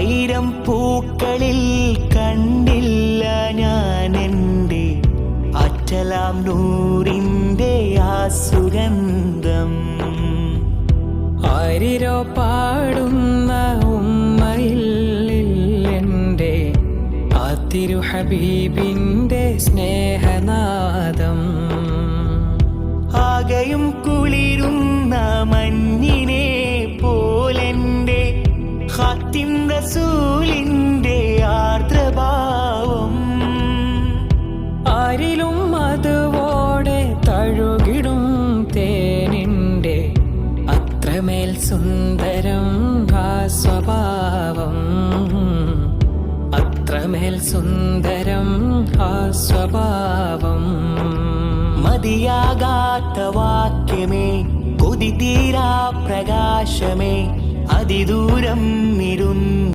ആയിരം പൂക്കളിൽ കണ്ടില്ല ഞാൻ എൻ്റെ അറ്റലാം നൂറിൻ്റെ ആ സുഗന്ധം. ആരിരോ പാടുന്ന ഉമ്മയിൽ എൻ്റെ ആ തിരു ഹബീബിൻ്റെ സ്നേഹനാദം. ആകെയും കുളിരുന്ന മഞ്ഞിനെ പോലെൻ്റെ ഖാത്തിം റസൂലിൻ്റെ ആർദ്രഭാവം. ആരിലും അതുവോടെ തഴുകിടും തേനിൻ്റെ അത്രമേൽ സുന്ദരം ആ സ്വഭാവം. അത്രമേൽ സുന്ദരം ആ സ്വഭാവം. മതിയാകാത്ത വാക്യമേ, കൊതി തീരാ പ്രകാശമേ, അതിദൂരം ഇരുന്ന്